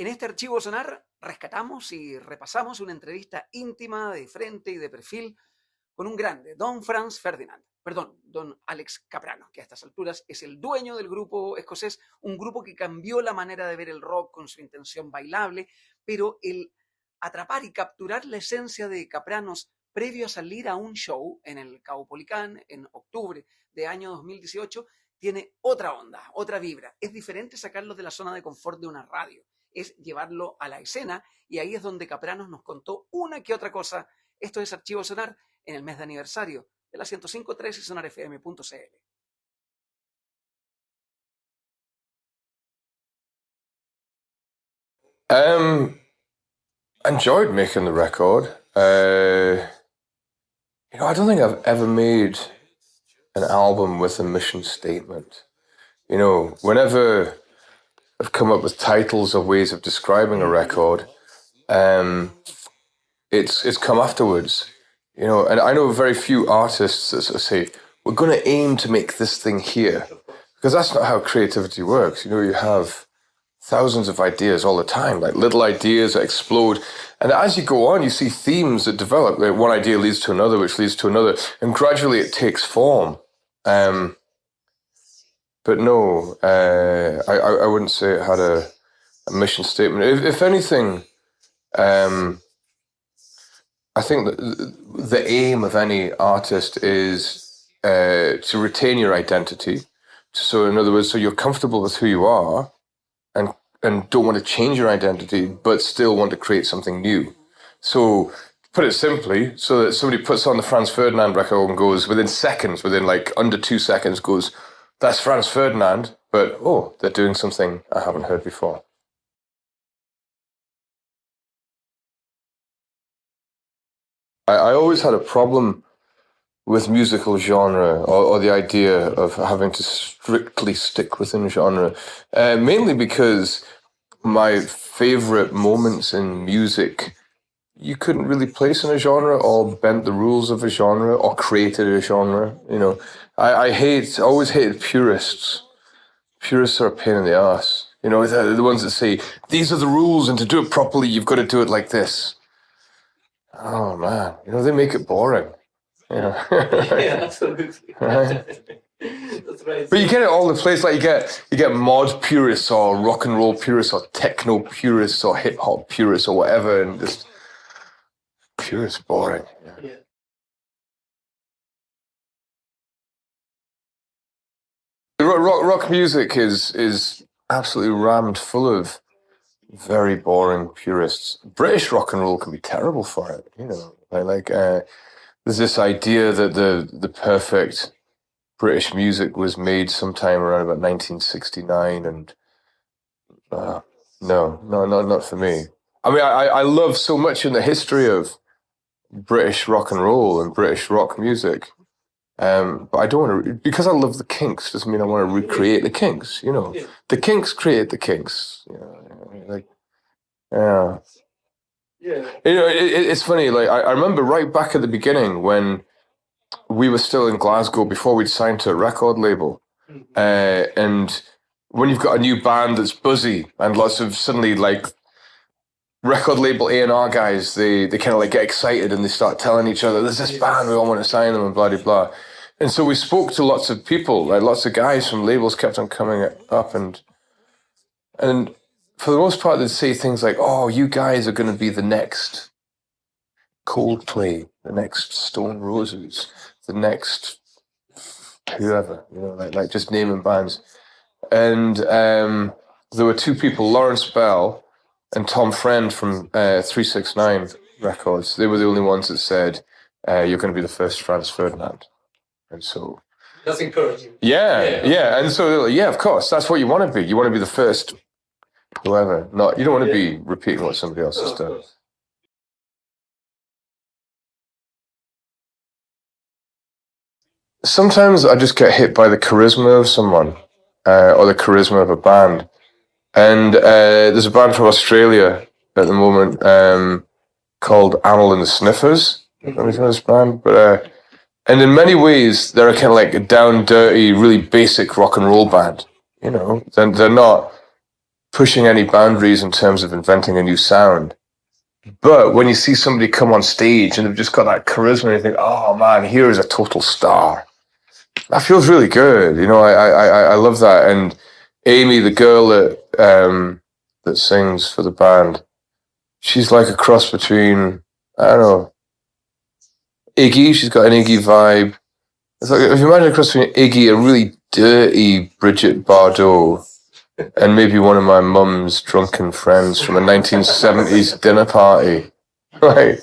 En este Archivo Sonar rescatamos y repasamos una entrevista íntima, de frente y de perfil con un grande, don Franz Ferdinand, perdón, don Alex Kapranos, que a estas alturas es el dueño del grupo escocés, un grupo que cambió la manera de ver el rock con su intención bailable, pero el atrapar y capturar la esencia de Kapranos previo a salir a un show en el Caupolicán en octubre de año 2018 tiene otra onda, otra vibra. Es diferente sacarlos de la zona de confort de una radio, es llevarlo a la escena, y ahí es donde Kapranos nos contó una que otra cosa. Esto es Archivo Sonar en el mes de aniversario de la 105.3 y sonarfm.cl. Enjoyed making the record. I don't think I've ever made an album with a mission statement. Whenever I've come up with titles or ways of describing a record, it's come afterwards. And I know very few artists that sort of say, we're going to aim to make this thing here. Because that's not how creativity works. You have thousands of ideas all the time, like little ideas that explode. And as you go on, you see themes that develop. Like one idea leads to another, which leads to another. And gradually it takes form. But no, I wouldn't say it had a mission statement. If anything, I think that the aim of any artist is to retain your identity. So in other words, so you're comfortable with who you are and don't want to change your identity, but still want to create something new. So put it simply, so that somebody puts on the Franz Ferdinand record and goes within seconds, within like under 2 seconds, goes, that's Franz Ferdinand, but oh, they're doing something I haven't heard before. I always had a problem with musical genre, or the idea of having to strictly stick within genre, mainly because my favorite moments in music, you couldn't really place in a genre or bent the rules of a genre or created a genre. I always hated purists. Purists are a pain in the ass. The ones that say, these are the rules and to do it properly, you've got to do it like this. Oh man, they make it boring. Yeah, absolutely. Right? That's right. But you get it all in place. Like you get mod purists or rock and roll purists or techno purists or hip hop purists or whatever, and just purists boring. Yeah. Rock music is absolutely rammed full of very boring purists. British rock and roll can be terrible for it. There's this idea that the perfect British music was made sometime around about 1969, and no, not for me. I mean, I love so much in the history of British rock and roll and British rock music, but I don't want to, because I love the Kinks, doesn't mean I want to recreate the Kinks. The Kinks create the Kinks. Yeah. It's funny. Like I remember right back at the beginning when we were still in Glasgow before we'd signed to a record label, and when you've got a new band that's buzzy and lots of suddenly like record label A&R guys, they kind of like get excited and they start telling each other, "There's this band, we all want to sign them," and blah blah blah. And so we spoke to lots of people, like lots of guys from labels kept on coming up, and for the most part, they'd say things like, "Oh, you guys are going to be the next Coldplay, the next Stone Roses, the next whoever," like just naming bands. And there were two people, Lawrence Bell and Tom Friend from 369 Records. They were the only ones that said, "You're going to be the first Franz Ferdinand." And so that's encouraging. Yeah. And so they're like, yeah, of course, that's what you want to be. You want to be the first whoever. You don't want to be repeating what somebody else has done. Sometimes I just get hit by the charisma of someone, or the charisma of a band. And there's a band from Australia at the moment called Amyl and the Sniffers. I don't know if you know this band, but and in many ways they're kind of like a down, dirty, really basic rock and roll band. They're not pushing any boundaries in terms of inventing a new sound. But when you see somebody come on stage and they've just got that charisma, and you think, oh man, here is a total star. That feels really good. You know, I love that. And Amy, the girl that sings for the band, she's like a cross between, I don't know, Iggy. She's got an Iggy vibe. It's like, if you imagine a cross between Iggy, a really dirty Bridget Bardot, and maybe one of my mum's drunken friends from a 1970s dinner party. Right.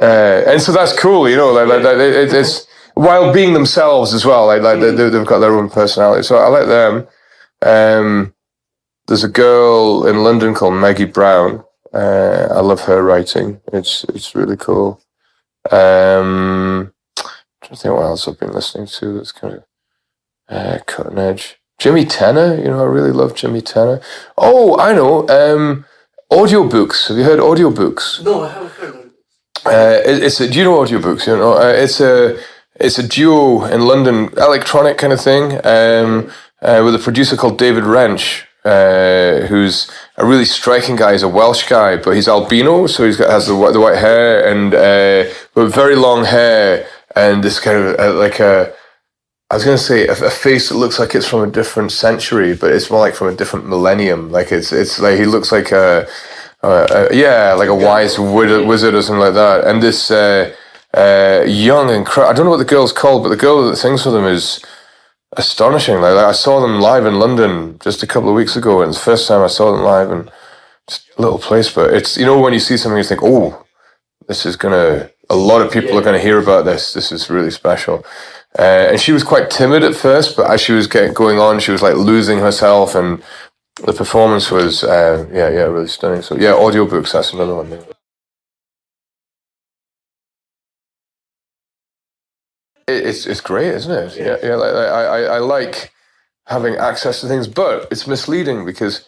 And so that's cool, you know, it's while being themselves as well. They've got their own personality. So I like them. There's a girl in London called Maggie Brown. I love her writing. It's really cool. I'm trying to think what else I've been listening to that's kind of cutting edge. Jimmy Tenor, you know, I really love Jimmy Tenor. Oh, I know. Audiobooks. Have you heard audiobooks? No, I haven't heard of it. Do you know audiobooks? You know, it's a duo in London, electronic kind of thing, with a producer called David Wrench, who's a really striking guy. He's a Welsh guy, but he's albino, so has the white hair and but very long hair and this kind of I was going to say a face that looks like it's from a different century, but it's more like from a different millennium. Like it's like he looks like a wise wizard or something like that. And this young and I don't know what the girl's called, but the girl that sings for them is astonishing. Like I saw them live in London just a couple of weeks ago, and it's the first time I saw them live, and it's a little place, but it's, you know, when you see something, you think, oh, this is a lot of people are gonna hear about this. This is really special. And she was quite timid at first, but as she was going on, she was like losing herself, and the performance was, really stunning. So yeah, audiobooks, that's another one. Yeah. It's great, isn't it? Yeah. Like, I like having access to things, but it's misleading because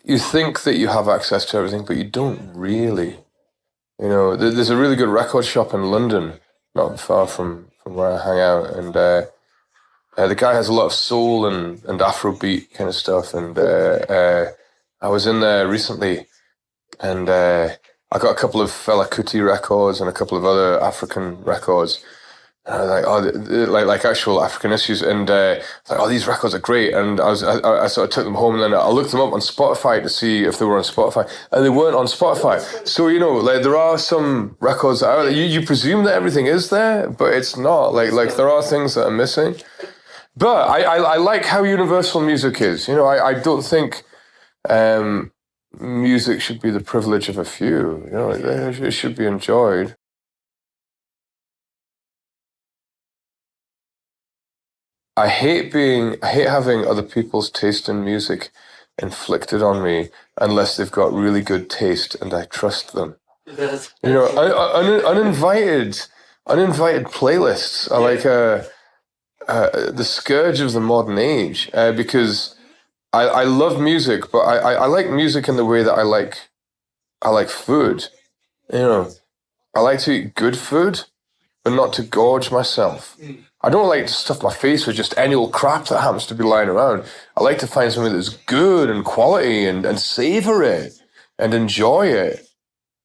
you think that you have access to everything, but you don't really. You know, there's a really good record shop in London, not far from where I hang out, and the guy has a lot of soul and Afrobeat kind of stuff, and I was in there recently, and I got a couple of Fela Kuti records and a couple of other African records, and I was like, oh, like actual African issues, and like, oh, these records are great, and I sort of took them home, and then I looked them up on Spotify to see if they were on Spotify, and they weren't on Spotify. So, you know, like there are some records that are, you presume that everything is there, but it's not. Like there are things that are missing. But I like how universal music is. You know, I don't think music should be the privilege of a few. You know, it should be enjoyed. I hate having other people's taste in music inflicted on me unless they've got really good taste and I trust them. You know, uninvited playlists are like the scourge of the modern age, because I love music, but I like music in the way that I like food. You know, I like to eat good food, but not to gorge myself. I don't like to stuff my face with just any old crap that happens to be lying around. I like to find something that's good and quality and savor it and enjoy it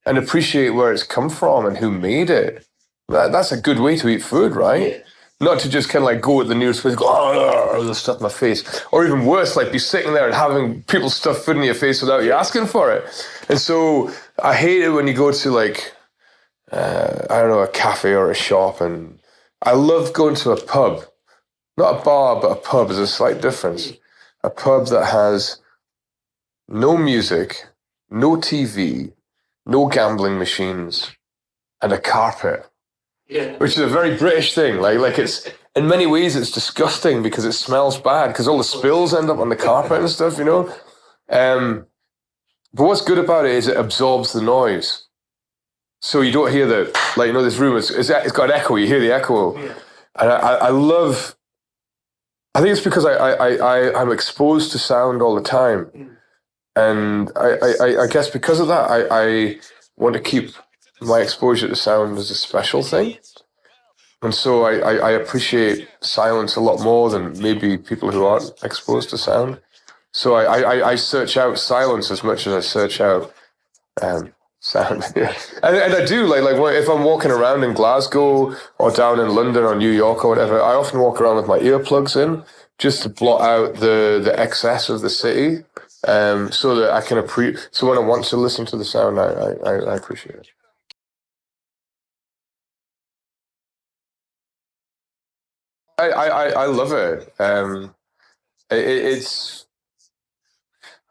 and appreciate where it's come from and who made it. That's a good way to eat food, right? Not to just kind of like go at the nearest place and go, oh, stuff my face. Or even worse, like be sitting there and having people stuff food in your face without you asking for it. And so I hate it when you go to like, I don't know, a cafe or a shop, and I love going to a pub. Not a bar, but a pub is a slight difference. A pub that has no music, no TV, no gambling machines, and a carpet. Yeah. Which is a very British thing. Like it's, in many ways it's disgusting because it smells bad because all the spills end up on the carpet and stuff, you know? But what's good about it is it absorbs the noise. So you don't hear the, like, you know, this room, it's got an echo, you hear the echo. Yeah. And I love, I think it's because I'm exposed to sound all the time. And I guess because of that, I want to keep my exposure to sound as a special thing. And so I appreciate silence a lot more than maybe people who aren't exposed to sound. So I search out silence as much as I search out sound. and I do like if I'm walking around in Glasgow or down in London or New York or whatever, I often walk around with my earplugs in just to blot out the excess of the city, so that I can appreciate. So when I want to listen to the sound, I appreciate it. I love it. It's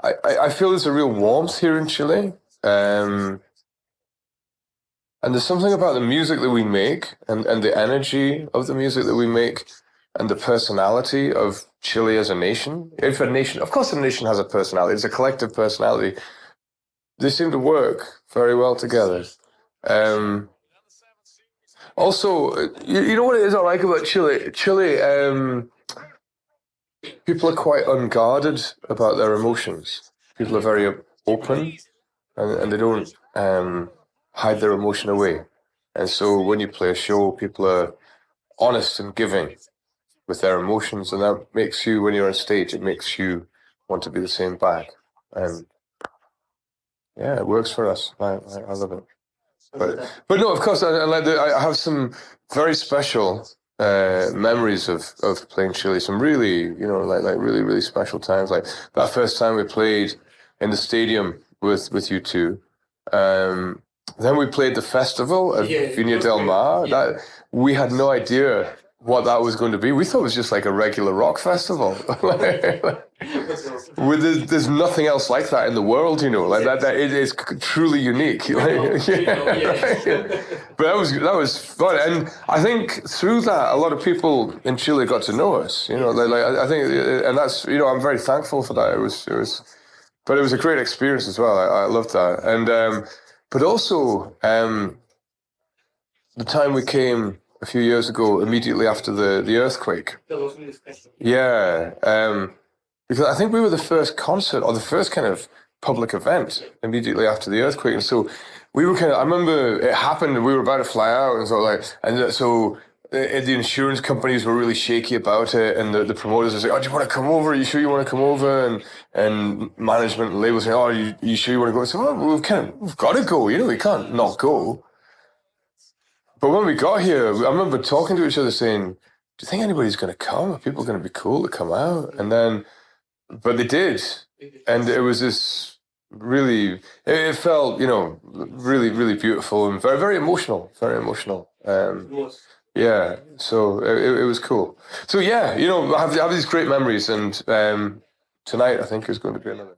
I feel there's a real warmth here in Chile. And there's something about the music that we make and the energy of the music that we make and the personality of Chile as a nation. If a nation, of course a nation has a personality, it's a collective personality. They seem to work very well together. Also, you know what it is I like about Chile? Chile, people are quite unguarded about their emotions. People are very open and they don't hide their emotion away. And so when you play a show, people are honest and giving with their emotions, and that makes you, when you're on stage, it makes you want to be the same back. And yeah, it works for us. I love it. But no, of course, I have some very special memories of playing Chile. Some really, like really, really special times. Like that first time we played in the stadium with you two. Then we played the festival at Viña del Mar. That we had no idea what that was going to be. We thought it was just like a regular rock festival. There's nothing else like that in the world, like that it is truly unique. But that was fun, and I think through that a lot of people in Chile got to know us. I think, and that's I'm very thankful for that. It was, but it was a great experience as well. I loved that, and but also the time we came a few years ago, immediately after the earthquake. Yeah, because I think we were the first concert or the first kind of public event immediately after the earthquake, and so we were I remember it happened, and we were about to fly out, and so the insurance companies were really shaky about it, and the promoters were saying, "Oh, do you want to come over? Are you sure you want to come over?" And management and labels saying, "Oh, you sure you want to go?" So we've got to go. We can't not go. But when we got here, I remember talking to each other saying, "Do you think anybody's going to come? Are people going to be cool to come out?" And then, but they did, and it was this really. It felt, really, really beautiful and very, very emotional. Very emotional. Yeah, so it was cool. So yeah, I have these great memories, and tonight I think is going to be another.